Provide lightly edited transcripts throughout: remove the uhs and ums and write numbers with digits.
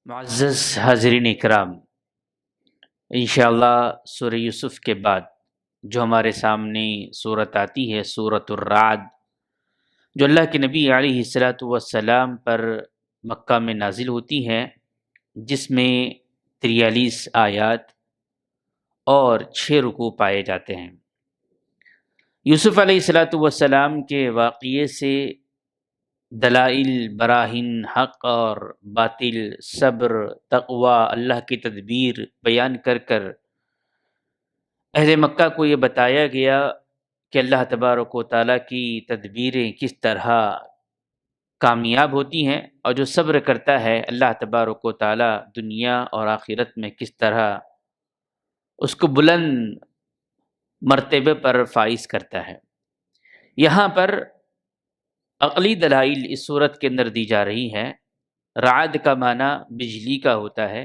معزز حاضرین اکرام، انشاءاللہ سورہ یوسف کے بعد جو ہمارے سامنے صورت آتی ہے سورۃ الرعد، جو اللہ کے نبی علیہ الصلاۃ والسلام پر مکہ میں نازل ہوتی ہے، جس میں 43 آیات اور 6 رکوع پائے جاتے ہیں۔ یوسف علیہ الصلاۃ والسلام کے واقعے سے دلائل، براہین، حق اور باطل، صبر، تقوی، اللہ کی تدبیر بیان کر کر اہل مکہ کو یہ بتایا گیا کہ اللہ تبارک و تعالیٰ کی تدبیریں کس طرح کامیاب ہوتی ہیں، اور جو صبر کرتا ہے اللہ تبارک و تعالیٰ دنیا اور آخرت میں کس طرح اس کو بلند مرتبے پر فائز کرتا ہے۔ یہاں پر عقلی دلائل اس صورت کے اندر دی جا رہی ہیں۔ رعد کا معنی بجلی کا ہوتا ہے،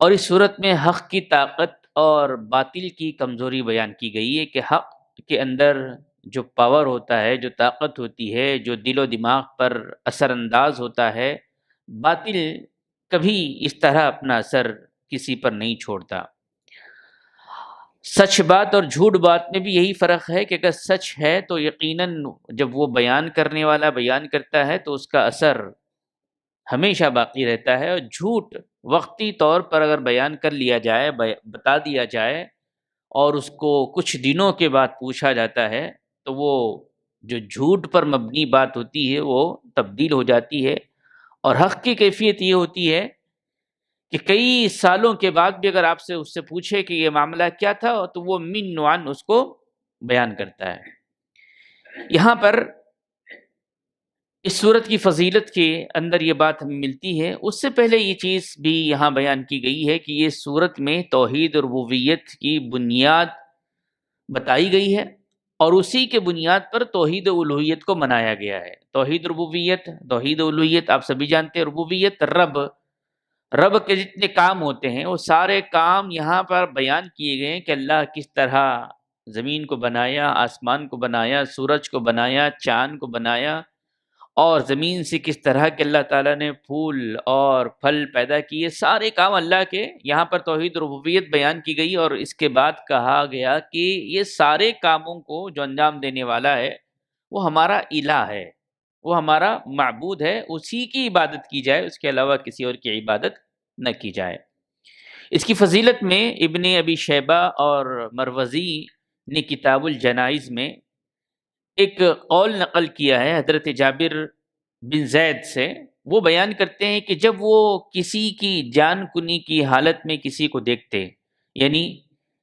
اور اس صورت میں حق کی طاقت اور باطل کی کمزوری بیان کی گئی ہے کہ حق کے اندر جو پاور ہوتا ہے، جو طاقت ہوتی ہے، جو دل و دماغ پر اثر انداز ہوتا ہے، باطل کبھی اس طرح اپنا اثر کسی پر نہیں چھوڑتا۔ سچ بات اور جھوٹ بات میں بھی یہی فرق ہے کہ اگر سچ ہے تو یقیناً جب وہ بیان کرنے والا بیان کرتا ہے تو اس کا اثر ہمیشہ باقی رہتا ہے، اور جھوٹ وقتی طور پر اگر بیان کر لیا جائے، بتا دیا جائے اور اس کو کچھ دنوں کے بعد پوچھا جاتا ہے تو وہ جو جھوٹ پر مبنی بات ہوتی ہے وہ تبدیل ہو جاتی ہے، اور حق کی کیفیت یہ ہوتی ہے کہ کئی سالوں کے بعد بھی اگر آپ سے اس سے پوچھے کہ یہ معاملہ کیا تھا تو وہ من نوعاً اس کو بیان کرتا ہے۔ یہاں پر اس صورت کی فضیلت کے اندر یہ بات ہمیں ملتی ہے، اس سے پہلے یہ چیز بھی یہاں بیان کی گئی ہے کہ یہ صورت میں توحید ربوبیت کی بنیاد بتائی گئی ہے، اور اسی کے بنیاد پر توحید الوہیت کو منایا گیا ہے۔ توحید ربوبیت، توحید الوہیت آپ سبھی جانتے ہیں۔ ربوبیت رب کے جتنے کام ہوتے ہیں وہ سارے کام یہاں پر بیان کیے گئے ہیں کہ اللہ کس طرح زمین کو بنایا، آسمان کو بنایا، سورج کو بنایا، چاند کو بنایا، اور زمین سے کس طرح کہ اللہ تعالیٰ نے پھول اور پھل پیدا کیے۔ سارے کام اللہ کے یہاں پر توحید ربوبیت بیان کی گئی، اور اس کے بعد کہا گیا کہ یہ سارے کاموں کو جو انجام دینے والا ہے وہ ہمارا الہ ہے، وہ ہمارا معبود ہے، اسی کی عبادت کی جائے، اس کے علاوہ کسی اور کی عبادت نہ کی جائے۔ اس کی فضیلت میں ابن ابی شیبہ اور مروزی نے کتاب الجنائز میں ایک قول نقل کیا ہے حضرت جابر بن زید سے۔ وہ بیان کرتے ہیں کہ جب وہ کسی کی جان کنی کی حالت میں کسی کو دیکھتے، یعنی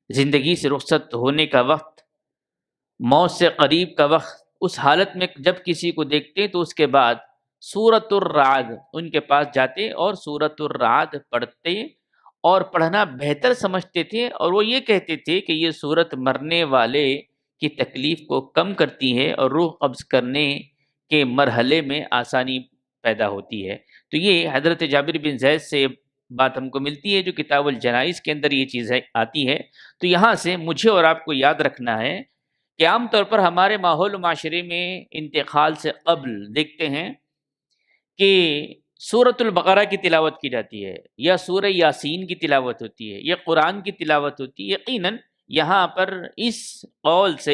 زندگی سے رخصت ہونے کا وقت، موت سے قریب کا وقت، اس حالت میں جب کسی کو دیکھتے تو اس کے بعد سورۃ الرعد ان کے پاس جاتے اور سورۃ الرعد پڑھتے، اور پڑھنا بہتر سمجھتے تھے، اور وہ یہ کہتے تھے کہ یہ سورت مرنے والے کی تکلیف کو کم کرتی ہے اور روح قبض کرنے کے مرحلے میں آسانی پیدا ہوتی ہے۔ تو یہ حضرت جابر بن زید سے بات ہم کو ملتی ہے جو کتاب الجنائز کے اندر یہ چیز آتی ہے۔ تو یہاں سے مجھے اور آپ کو یاد رکھنا ہے کہ عام طور پر ہمارے ماحول و معاشرے میں انتقال سے قبل دیکھتے ہیں کہ سورۃ البقرہ کی تلاوت کی جاتی ہے، یا سورہ یاسین کی تلاوت ہوتی ہے، یا قرآن کی تلاوت ہوتی ہے۔ یقیناً یہاں پر اس قول سے،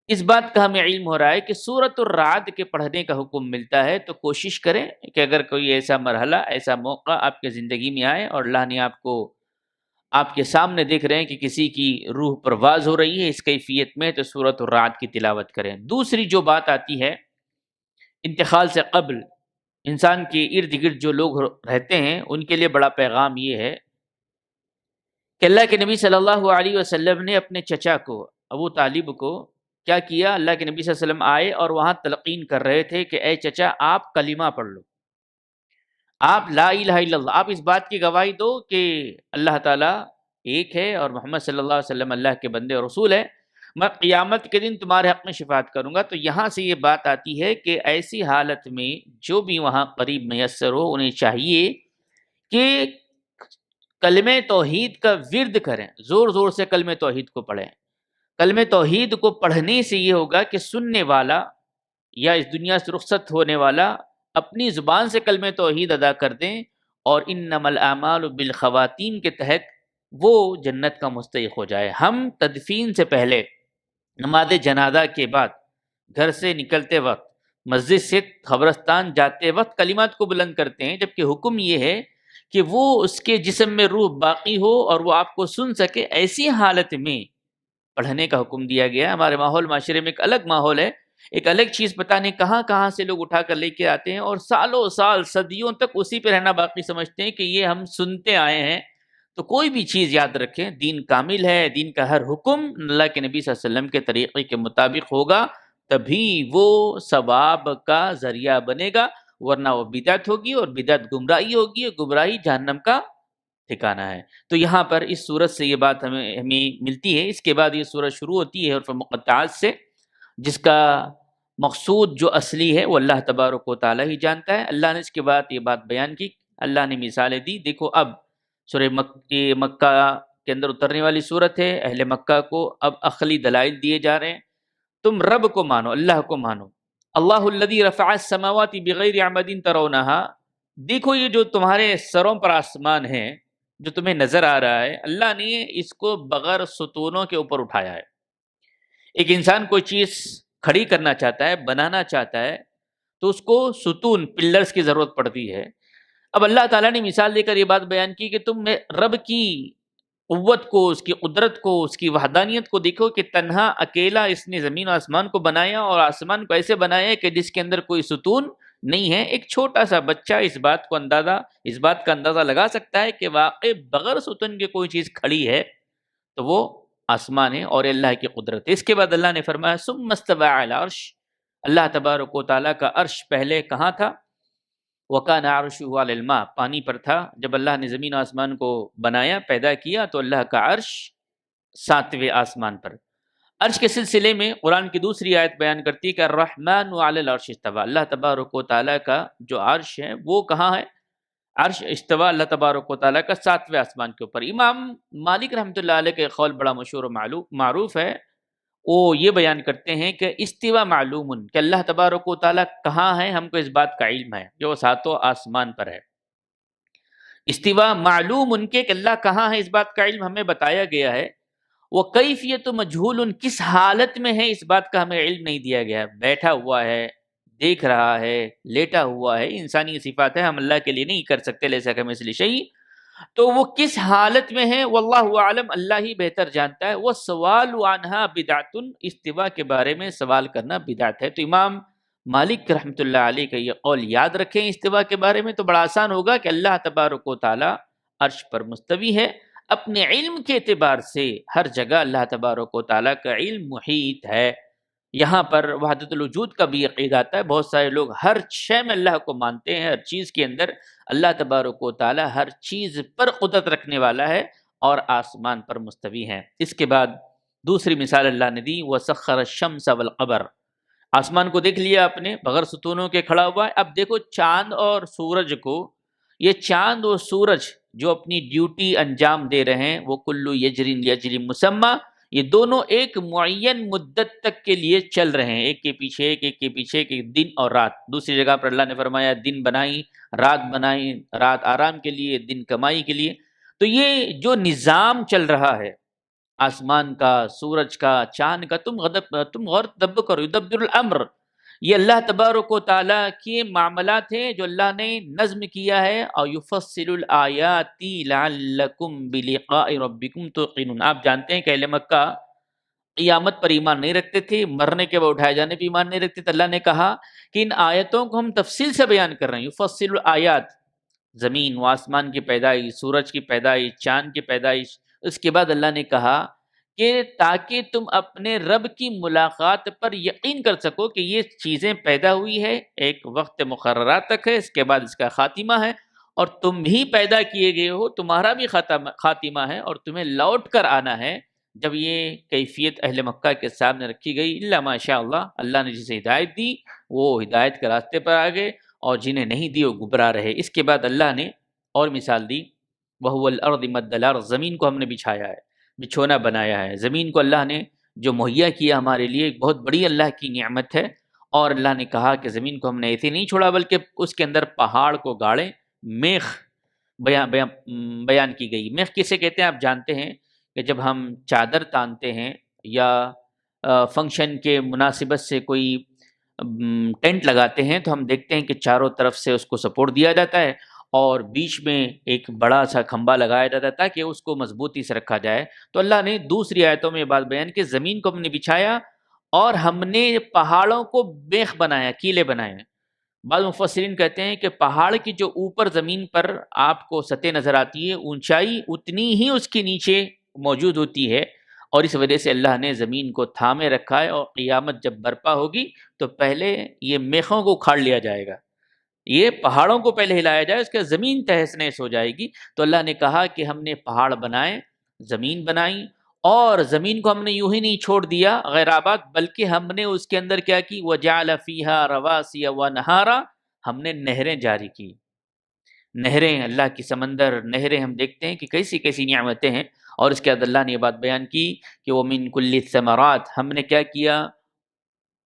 اس بات کا ہمیں علم ہو رہا ہے کہ سورۃ الرعد کے پڑھنے کا حکم ملتا ہے، تو کوشش کریں کہ اگر کوئی ایسا مرحلہ، ایسا موقع آپ کے زندگی میں آئے اور اللہ نے آپ کو آپ کے سامنے دیکھ رہے ہیں کہ کسی کی روح پرواز ہو رہی ہے اس کیفیت میں، تو سورۃ الرعد کی تلاوت کریں۔ دوسری جو بات آتی ہے انتقال سے قبل انسان کے ارد گرد جو لوگ رہتے ہیں ان کے لیے بڑا پیغام یہ ہے کہ اللہ کے نبی صلی اللہ علیہ وسلم نے اپنے چچا کو، ابو طالب کو کیا کیا؟ اللہ کے نبی صلی اللہ علیہ وسلم آئے اور وہاں تلقین کر رہے تھے کہ اے چچا آپ کلمہ پڑھ لو، آپ لا الہ الا اللہ، آپ اس بات کی گواہی دو کہ اللہ تعالیٰ ایک ہے اور محمد صلی اللہ علیہ وسلم اللہ کے بندے اور رسول ہے، میں قیامت کے دن تمہارے حق میں شفاعت کروں گا۔ تو یہاں سے یہ بات آتی ہے کہ ایسی حالت میں جو بھی وہاں قریب میسر ہو انہیں چاہیے کہ کلمہ توحید کا ورد کریں، زور زور سے کلمہ توحید کو پڑھیں۔ کلمہ توحید کو پڑھنے سے یہ ہوگا کہ سننے والا یا اس دنیا سے رخصت ہونے والا اپنی زبان سے کلمہ توحید ادا کر دیں اور انما الاعمال بالخواتیم کے تحت وہ جنت کا مستحق ہو جائے۔ ہم تدفین سے پہلے، نماز جنازہ کے بعد، گھر سے نکلتے وقت، مسجد سے قبرستان جاتے وقت کلمات کو بلند کرتے ہیں، جبکہ حکم یہ ہے کہ وہ اس کے جسم میں روح باقی ہو اور وہ آپ کو سن سکے، ایسی حالت میں پڑھنے کا حکم دیا گیا۔ ہمارے ماحول معاشرے میں ایک الگ ماحول ہے، ایک الگ چیز پتہ نہیں کہاں کہاں سے لوگ اٹھا کر لے کے آتے ہیں اور سالوں سال صدیوں تک اسی پہ رہنا باقی سمجھتے ہیں کہ یہ ہم سنتے آئے ہیں۔ تو کوئی بھی چیز یاد رکھیں، دین کامل ہے، دین کا ہر حکم اللہ کے نبی صلی اللہ علیہ وسلم کے طریقے کے مطابق ہوگا، تبھی وہ ثواب کا ذریعہ بنے گا، ورنہ وہ بدعت ہوگی اور بدعت گمراہی ہوگی اور گمراہی جہنم کا ٹھکانہ ہے۔ تو یہاں پر اس صورت سے یہ بات ہمیں ملتی ہے۔ اس کے بعد یہ صورت شروع ہوتی ہے حروف مقطعات سے، جس کا مقصود جو اصلی ہے وہ اللہ تبارک و تعالیٰ ہی جانتا ہے۔ اللہ نے اس کے بعد یہ بات بیان کی، اللہ نے مثالیں دی۔ دیکھو اب سورہ مکہ کے اندر اترنے والی صورت ہے، اہل مکہ کو اب عقلی دلائل دیے جا رہے ہیں۔ تم رب کو مانو، اللہ کو مانو۔ اللہ الذی رفع السماوات بغیر عمد ترونہا، دیکھو یہ جو تمہارے سروں پر آسمان ہے، جو تمہیں نظر آ رہا ہے، اللہ نے اس کو بغیر ستونوں کے اوپر اٹھایا ہے۔ ایک انسان کوئی چیز کھڑی کرنا چاہتا ہے، بنانا چاہتا ہے، تو اس کو ستون، پلرز کی ضرورت پڑتی ہے۔ اب اللہ تعالیٰ نے مثال دے کر یہ بات بیان کی کہ تم رب کی قوت کو، اس کی قدرت کو، اس کی وحدانیت کو دیکھو کہ تنہا اکیلا اس نے زمین و آسمان کو بنایا، اور آسمان کو ایسے بنایا ہے کہ جس کے اندر کوئی ستون نہیں ہے۔ ایک چھوٹا سا بچہ اس بات کا اندازہ لگا سکتا ہے کہ واقع بغیر ستون کے کوئی چیز کھڑی ہے تو وہ آسمان ہے اور اللہ کی قدرت ہے۔ اس کے بعد اللہ نے فرمایا ثم استوى علی العرش، اللہ تبارک و تعالیٰ کا عرش پہلے کہاں تھا؟ وَكَانَ عَرْشُهُ عَلَى الْمَاءِ، پانی پر تھا۔ جب اللہ نے زمین و آسمان کو بنایا، پیدا کیا، تو اللہ کا عرش 7ویں آسمان پر۔ عرش کے سلسلے میں قرآن کی دوسری آیت بیان کرتی ہے کہ الرحمن علی العرش استوى، اللہ تبارک و تعالیٰ کا جو عرش ہے وہ کہاں ہے؟ عرش استوى اللہ تبارک و تعالیٰ کا 7ویں آسمان کے اوپر۔ امام مالک رحمۃ اللہ علیہ کا ایک قول بڑا مشہور و معروف ہے، وہ یہ بیان کرتے ہیں کہ استوا معلوم، کہ اللہ تبارک و تعالیٰ کہاں ہے ہم کو اس بات کا علم ہے، جو 7 آسمان پر ہے۔ استوا معلوم ان کے کہ اللہ کہاں ہے اس بات کا علم ہمیں بتایا گیا ہے۔ وہ کیفیت مجہول، کس حالت میں ہے اس بات کا ہمیں علم نہیں دیا گیا ہے۔ بیٹھا ہوا ہے، دیکھ رہا ہے، لیٹا ہوا ہے، انسانی صفات ہے، ہم اللہ کے لیے نہیں کر سکتے لیسا کمثلہ شیء۔ تو وہ کس حالت میں ہے، واللہ اعلم، اللہ ہی بہتر جانتا ہے۔ وہ سوال عنہا بدعت، استوا کے بارے میں سوال کرنا بدعت ہے۔ تو امام مالک رحمۃ اللہ علیہ کا یہ قول یاد رکھیں استوا کے بارے میں، تو بڑا آسان ہوگا کہ اللہ تبارک و تعالی عرش پر مستوی ہے۔ اپنے علم کے اعتبار سے ہر جگہ اللہ تبارک و تعالیٰ کا علم محیط ہے۔ یہاں پر وحدت الوجود کا بھی عقیدہ آتا ہے۔ بہت سارے لوگ ہر شے میں اللہ کو مانتے ہیں، ہر چیز کے اندر اللہ تبارک و تعالیٰ ہر چیز پر قدرت رکھنے والا ہے اور آسمان پر مستوی ہے۔ اس کے بعد دوسری مثال اللہ نے دی، وَسَخَّرَ الشَّمْسَ وَالْقَمَرَ، آسمان کو دیکھ لیا آپ نے بغیر ستونوں کے کھڑا ہوا ہے۔ اب دیکھو چاند اور سورج کو، یہ چاند اور سورج جو اپنی ڈیوٹی انجام دے رہے ہیں، وہ کلو یجری لیجل مسمى، یہ دونوں ایک معین مدت تک کے لیے چل رہے ہیں، ایک کے پیچھے ایک کے پیچھے ایک، دن اور رات۔ دوسری جگہ پر اللہ نے فرمایا دن بنائی، رات آرام کے لیے، دن کمائی کے لیے۔ تو یہ جو نظام چل رہا ہے آسمان کا، سورج کا، چاند کا، تم غور تدبر کرو، یدبر الامر، یہ اللہ تبارک و تعالیٰ کے معاملات ہیں جو اللہ نے نظم کیا ہے۔ اور یفصل الآیات لعلکم بلقاء ربکم توقنون، آپ جانتے ہیں کہ اہل مکہ قیامت پر ایمان نہیں رکھتے تھے، مرنے کے بعد اٹھائے جانے پر ایمان نہیں رکھتے تھے۔ اللہ نے کہا کہ ان آیتوں کو ہم تفصیل سے بیان کر رہے ہیں، یفصل الآیات، زمین و آسمان کی پیدائش، سورج کی پیدائش، چاند کی پیدائش۔ اس کے بعد اللہ نے کہا کہ تاکہ تم اپنے رب کی ملاقات پر یقین کر سکو کہ یہ چیزیں پیدا ہوئی ہے، ایک وقت مقررہ تک ہے، اس کے بعد اس کا خاتمہ ہے، اور تم بھی پیدا کیے گئے ہو، تمہارا بھی خاتمہ ہے، اور تمہیں لوٹ کر آنا ہے۔ جب یہ کیفیت اہل مکہ کے سامنے رکھی گئی، اللہ ماشاء اللہ، اللہ نے جسے ہدایت دی وہ ہدایت کے راستے پر آ گئے، اور جنہیں نہیں دی وہ گمراہ رہے۔ اس کے بعد اللہ نے اور مثال دی، وَهُوَ الْأَرْضِ مَدَّ الْأَرْضِ، زمین کو ہم نے بچھایا ہے، بچھونا بنایا ہے۔ زمین کو اللہ نے جو مہیا کیا ہمارے لیے ایک بہت بڑی اللہ کی نعمت ہے، اور اللہ نے کہا کہ زمین کو ہم نے ایسے نہیں چھوڑا بلکہ اس کے اندر پہاڑ کو گاڑے. میخ بیان کی گئی. میخ کسے کہتے ہیں آپ جانتے ہیں کہ جب ہم چادر تانتے ہیں یا فنکشن کے مناسبت سے کوئی ٹینٹ لگاتے ہیں تو ہم دیکھتے ہیں کہ چاروں طرف سے اس کو سپورٹ دیا جاتا ہے اور بیچ میں ایک بڑا سا کھمبا لگایا جاتا ہے تاکہ اس کو مضبوطی سے رکھا جائے. تو اللہ نے دوسری آیتوں میں یہ بات بیان کی زمین کو ہم نے بچھایا اور ہم نے پہاڑوں کو میخ بنایا, کیلے بنائے. بعض مفسرین کہتے ہیں کہ پہاڑ کی جو اوپر زمین پر آپ کو سطح نظر آتی ہے اونچائی اتنی ہی اس کے نیچے موجود ہوتی ہے, اور اس وجہ سے اللہ نے زمین کو تھامے رکھا ہے. اور قیامت جب برپا ہوگی تو پہلے یہ میخوں کو اکھاڑ لیا جائے گا, یہ پہاڑوں کو پہلے ہلایا جائے, اس کے زمین تہس نہس ہو جائے گی. تو اللہ نے کہا کہ ہم نے پہاڑ بنائے, زمین بنائی, اور زمین کو ہم نے یوں ہی نہیں چھوڑ دیا غیر آباد, بلکہ ہم نے اس کے اندر کیا کی, وَجَعَلَ فِيهَا رَوَاسِيَ وَأَنْهَارًا, ہم نے نہریں جاری کی. نہریں, اللہ کی سمندر, نہریں ہم دیکھتے ہیں کہ کیسی کیسی نعمتیں ہیں. اور اس کے بعد اللہ نے یہ بات بیان کی کہ وَمِن كُلِّ الثَّمَرَاتِ, ہم نے کیا کیا,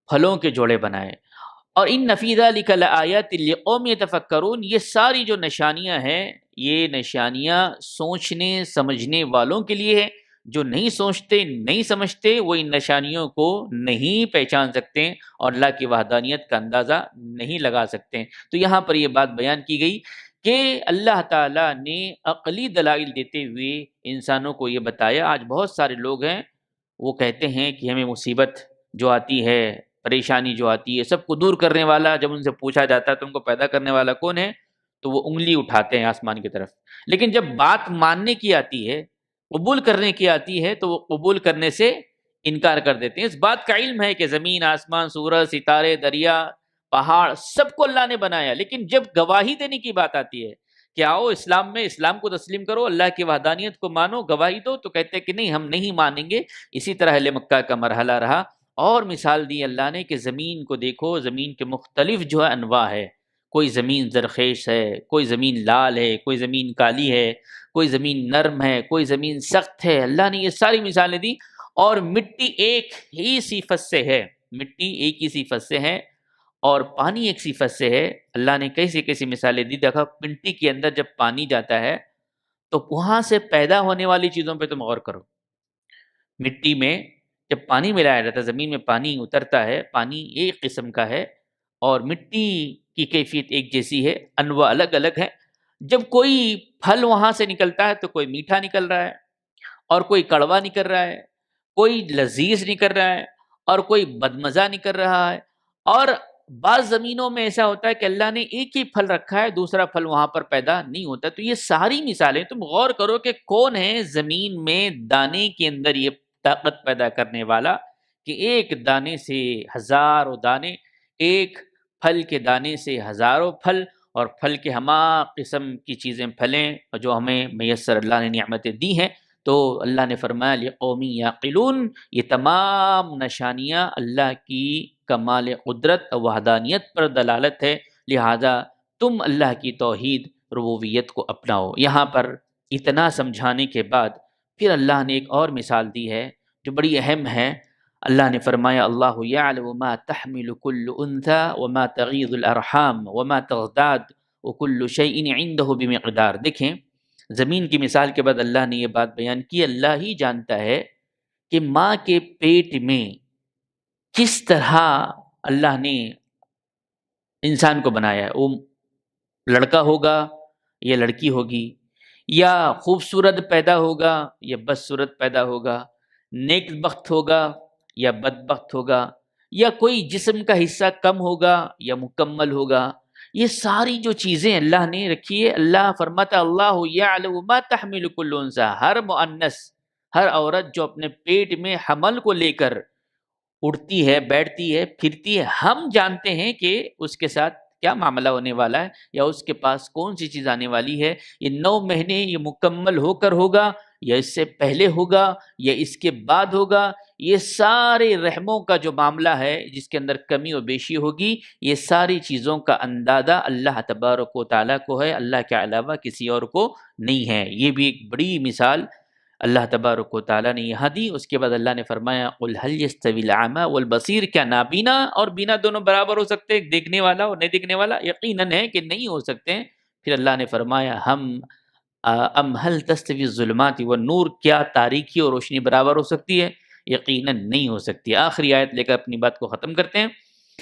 پھلوں کے جوڑے بنائے. اور ان فی ذلک لآیات لقوم یتفکرون, یہ ساری جو نشانیاں ہیں یہ نشانیاں سوچنے سمجھنے والوں کے لیے ہے. جو نہیں سوچتے نہیں سمجھتے وہ ان نشانیوں کو نہیں پہچان سکتے اور اللہ کی وحدانیت کا اندازہ نہیں لگا سکتے. تو یہاں پر یہ بات بیان کی گئی کہ اللہ تعالیٰ نے عقلی دلائل دیتے ہوئے انسانوں کو یہ بتایا. آج بہت سارے لوگ ہیں وہ کہتے ہیں کہ ہمیں مصیبت جو آتی ہے, پریشانی جو آتی ہے, سب کو دور کرنے والا, جب ان سے پوچھا جاتا ہے تم کو پیدا کرنے والا کون ہے تو وہ انگلی اٹھاتے ہیں آسمان کی طرف. لیکن جب بات ماننے کی آتی ہے, قبول کرنے کی آتی ہے, تو وہ قبول کرنے سے انکار کر دیتے ہیں. اس بات کا علم ہے کہ زمین, آسمان, سورج, ستارے, دریا, پہاڑ سب کو اللہ نے بنایا, لیکن جب گواہی دینے کی بات آتی ہے کہ آؤ اسلام میں, اسلام کو تسلیم کرو, اللہ کی وحدانیت کو مانو, گواہی دو, تو کہتے ہیں کہ نہیں ہم نہیں مانیں گے. اسی طرح اہل مکہ کا مرحلہ رہا. اور مثال دی اللہ نے کہ زمین کو دیکھو, زمین کے مختلف جو ہے انواع ہے. کوئی زمین زرخیز ہے, کوئی زمین لال ہے, کوئی زمین کالی ہے, کوئی زمین نرم ہے, کوئی زمین سخت ہے. اللہ نے یہ ساری مثالیں دی. اور مٹی ایک ہی صفت سے ہے, مٹی ایک ہی صفت سے ہے, اور پانی ایک صفت سے ہے. اللہ نے کیسی کیسی مثالیں دی. دیکھا مٹی کے اندر جب پانی جاتا ہے تو وہاں سے پیدا ہونے والی چیزوں پہ تم غور کرو. مٹی میں جب پانی ملایا جاتا ہے, زمین میں پانی اترتا ہے, پانی ایک قسم کا ہے اور مٹی کی کیفیت ایک جیسی ہے, انواع الگ الگ ہے. جب کوئی پھل وہاں سے نکلتا ہے تو کوئی میٹھا نکل رہا ہے اور کوئی کڑوا نکل رہا ہے, کوئی لذیذ نکل رہا ہے اور کوئی بدمزہ نکل رہا ہے. اور بعض زمینوں میں ایسا ہوتا ہے کہ اللہ نے ایک ہی پھل رکھا ہے, دوسرا پھل وہاں پر پیدا نہیں ہوتا. تو یہ ساری مثالیں تم غور کرو کہ کون ہے زمین میں دانے کے اندر یہ طاقت پیدا کرنے والا کہ ایک دانے سے ہزاروں دانے, ایک پھل کے دانے سے ہزاروں پھل, اور پھل کے ہما قسم کی چیزیں پھلیں جو ہمیں میسر اللہ نے نعمتیں دی ہیں. تو اللہ نے فرمایا لقومی یعقلون, یہ تمام نشانیاں اللہ کی کمال قدرت وحدانیت پر دلالت ہے, لہذا تم اللہ کی توحید ربوبیت کو اپناؤ. یہاں پر اتنا سمجھانے کے بعد پھر اللہ نے ایک اور مثال دی ہے جو بڑی اہم ہے. اللہ نے فرمایا اللہ یعلم ما تحمل كل انثى وما تغیض الارحام وما تغداد وكل شيء عنده بمقدار. دیکھیں زمین کی مثال کے بعد اللہ نے یہ بات بیان کی, اللہ ہی جانتا ہے کہ ماں کے پیٹ میں کس طرح اللہ نے انسان کو بنایا ہے. وہ لڑکا ہوگا یا لڑکی ہوگی, یا خوبصورت پیدا ہوگا یا بدصورت پیدا ہوگا, نیک بخت ہوگا یا بدبخت ہوگا, یا کوئی جسم کا حصہ کم ہوگا یا مکمل ہوگا. یہ ساری جو چیزیں اللہ نے رکھی ہے, اللہ فرماتا اللہ یعلم ما تحمل کل انثى, ہر مؤنث, ہر عورت جو اپنے پیٹ میں حمل کو لے کر اڑتی ہے, بیٹھتی ہے, پھرتی ہے, ہم جانتے ہیں کہ اس کے ساتھ کیا معاملہ ہونے والا ہے یا اس کے پاس کون سی چیز آنے والی ہے. یہ 9 مہینے یہ مکمل ہو کر ہوگا یا اس سے پہلے ہوگا یا اس کے بعد ہوگا. یہ سارے رحموں کا جو معاملہ ہے جس کے اندر کمی و بیشی ہوگی, یہ ساری چیزوں کا اندازہ اللہ تبارک و تعالیٰ کو ہے, اللہ کے علاوہ کسی اور کو نہیں ہے. یہ بھی ایک بڑی مثال اللہ تبارک و تعالیٰ نے یہاں دی. اس کے بعد اللہ نے فرمایا قل هل يستوي الاعمى والبصير، کیا نابینا اور بینا دونوں برابر ہو سکتے ہیں، دیکھنے والا اور نہیں دیکھنے والا؟ یقیناً ہے کہ نہیں ہو سکتے ہیں. پھر اللہ نے فرمایا ام هل تستوي الظلمات والنور، کیا تاریکی اور روشنی برابر ہو سکتی ہے؟ یقیناً نہیں ہو سکتی. آخری آیت لے کر اپنی بات کو ختم کرتے ہیں.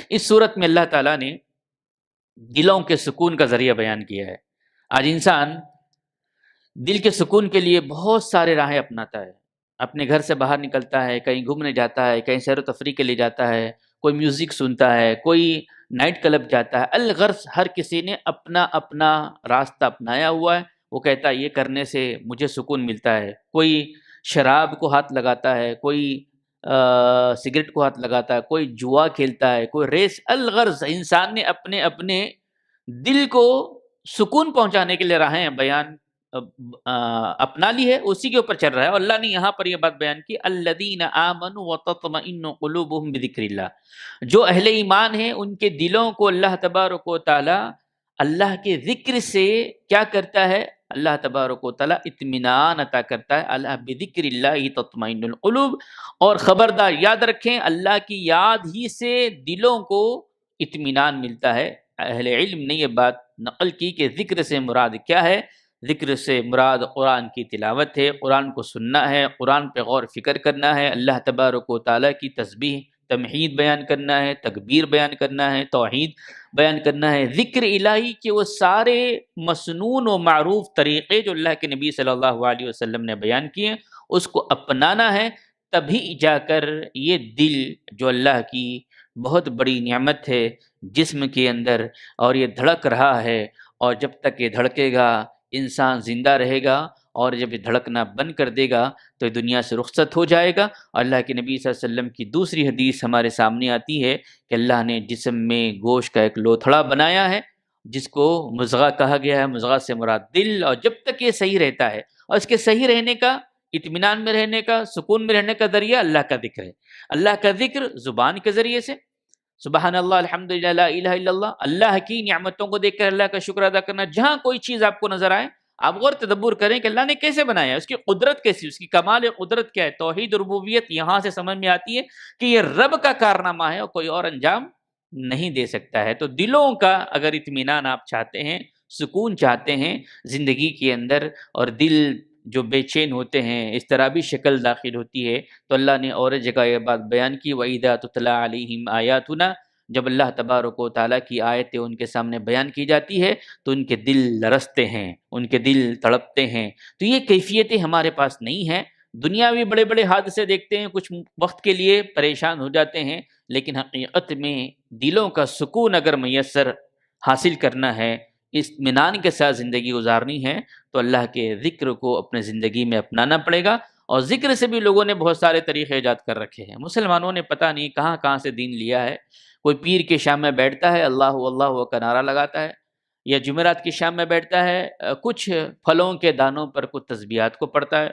اس صورت میں اللہ تعالیٰ نے دلوں کے سکون کا ذریعہ بیان کیا ہے. آج انسان دل کے سکون کے لیے بہت سارے راہیں اپناتا ہے. اپنے گھر سے باہر نکلتا ہے، کہیں گھومنے جاتا ہے، کہیں سیر و تفریح کے لیے جاتا ہے، کوئی میوزک سنتا ہے، کوئی نائٹ کلب جاتا ہے. الغرض ہر کسی نے اپنا اپنا راستہ اپنایا ہوا ہے. وہ کہتا ہے یہ کرنے سے مجھے سکون ملتا ہے. کوئی شراب کو ہاتھ لگاتا ہے، کوئی سگریٹ کو ہاتھ لگاتا ہے، کوئی جوا کھیلتا ہے، کوئی ریس. الغرض انسان نے اپنے اپنے دل کو سکون پہنچانے کے لیے راہیں بیان اپنا لی ہے، اسی کے اوپر چل رہا ہے. اور اللہ نے یہاں پر یہ بات بیان کی الذین آمنوا وتطمئن قلوبهم بذکر اللہ، جو اہل ایمان ہیں ان کے دلوں کو اللہ تبارک و تعالی اللہ کے ذکر سے کیا کرتا ہے؟ اللہ تبارک و تعالی اطمینان عطا کرتا ہے. اللہ بذکر اللہ تطمئن القلوب. اور خبردار یاد رکھیں اللہ کی یاد ہی سے دلوں کو اطمینان ملتا ہے. اہل علم نے یہ بات نقل کی کہ ذکر سے مراد کیا ہے؟ ذکر سے مراد قرآن کی تلاوت ہے، قرآن کو سننا ہے، قرآن پہ غور فکر کرنا ہے، اللہ تبارک و تعالیٰ کی تسبیح تمحید بیان کرنا ہے، تکبیر بیان کرنا ہے، توحید بیان کرنا ہے. ذکر الہی کے وہ سارے مسنون و معروف طریقے جو اللہ کے نبی صلی اللہ علیہ وسلم نے بیان کیے اس کو اپنانا ہے. تبھی جا کر یہ دل جو اللہ کی بہت بڑی نعمت ہے جسم کے اندر، اور یہ دھڑک رہا ہے، اور جب تک یہ دھڑکے گا انسان زندہ رہے گا، اور جب یہ دھڑکنا بند کر دے گا تو یہ دنیا سے رخصت ہو جائے گا. اللہ کے نبی صلی اللہ علیہ وسلم کی دوسری حدیث ہمارے سامنے آتی ہے کہ اللہ نے جسم میں گوشت کا ایک لوتھڑا بنایا ہے جس کو مضغہ کہا گیا ہے. مضغہ سے مراد دل. اور جب تک یہ صحیح رہتا ہے، اور اس کے صحیح رہنے کا، اطمینان میں رہنے کا، سکون میں رہنے کا ذریعہ اللہ کا ذکر ہے. اللہ کا ذکر زبان کے ذریعے سے سبحان اللہ الحمدللہ لا الہ الا اللہ، اللہ کی نعمتوں کو دیکھ کر اللہ کا شکر ادا کرنا. جہاں کوئی چیز آپ کو نظر آئے آپ غور تدبر کریں کہ اللہ نے کیسے بنایا، اس کی قدرت کیسی، اس کی کمال قدرت کیا ہے. توحید ربوبیت یہاں سے سمجھ میں آتی ہے کہ یہ رب کا کارنامہ ہے اور کوئی اور انجام نہیں دے سکتا ہے. تو دلوں کا اگر اطمینان آپ چاہتے ہیں، سکون چاہتے ہیں زندگی کے اندر، اور دل جو بے چین ہوتے ہیں اس طرح بھی شکل داخل ہوتی ہے، تو اللہ نے اور جگہ یہ بات بیان کی وَإِذَا تُتْلَىٰ عَلَيْهِمْ آيَاتُنَا، جب اللہ تبارک و تعالیٰ کی آیتیں ان کے سامنے بیان کی جاتی ہے تو ان کے دل لرزتے ہیں، ان کے دل تڑپتے ہیں. تو یہ کیفیتیں ہمارے پاس نہیں ہیں. دنیاوی بڑے بڑے حادثے دیکھتے ہیں، کچھ وقت کے لیے پریشان ہو جاتے ہیں، لیکن حقیقت میں دلوں کا سکون اگر میسر حاصل کرنا ہے، اطمینان کے ساتھ زندگی گزارنی ہے، تو اللہ کے ذکر کو اپنے زندگی میں اپنانا پڑے گا. اور ذکر سے بھی لوگوں نے بہت سارے طریقے ایجاد کر رکھے ہیں. مسلمانوں نے پتہ نہیں کہاں کہاں سے دین لیا ہے. کوئی پیر کی شام میں بیٹھتا ہے اللہ اللہ کا نعرہ لگاتا ہے، یا جمعرات کی شام میں بیٹھتا ہے کچھ پھلوں کے دانوں پر کچھ تسبیحات کو پڑھتا ہے،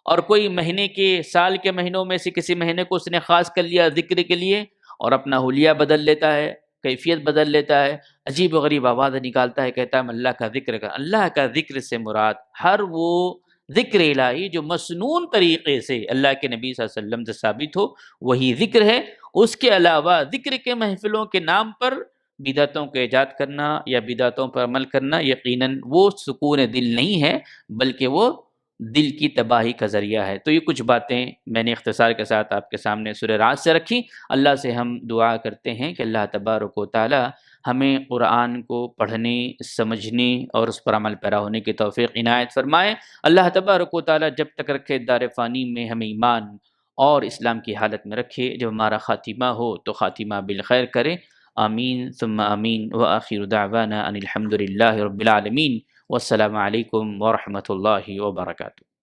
اور کوئی مہینے کے سال کے مہینوں میں سے کسی مہینے کو اس نے خاص کر لیا ذکر کے لیے، اور اپنا حلیہ بدل لیتا ہے، کیفیت بدل لیتا ہے، عجیب و غریب آواز نکالتا ہے، کہتا ہے میں اللہ کا ذکر کر. اللہ کا ذکر سے مراد ہر وہ ذکر الہی جو مسنون طریقے سے اللہ کے نبی صلی اللہ علیہ وسلم سے ثابت ہو وہی ذکر ہے. اس کے علاوہ ذکر کے محفلوں کے نام پر بدعتوں کو ایجاد کرنا یا بدعتوں پر عمل کرنا یقیناً وہ سکون دل نہیں ہے، بلکہ وہ دل کی تباہی کا ذریعہ ہے. تو یہ کچھ باتیں میں نے اختصار کے ساتھ آپ کے سامنے سورہ رعد سے رکھی. اللہ سے ہم دعا کرتے ہیں کہ اللہ تبارک و تعالی ہمیں قرآن کو پڑھنے، سمجھنے اور اس پر عمل پیرا ہونے کی توفیق عنایت فرمائے. اللہ تبارک و تعالی جب تک رکھے دار فانی میں ہمیں ایمان اور اسلام کی حالت میں رکھے، جب ہمارا خاتمہ ہو تو خاتمہ بالخیر کرے. آمین ثم آمین. وآخر دعوانا ان الحمد للہ رب العالمین. والسلام علیکم ورحمۃ اللہ وبرکاتہ.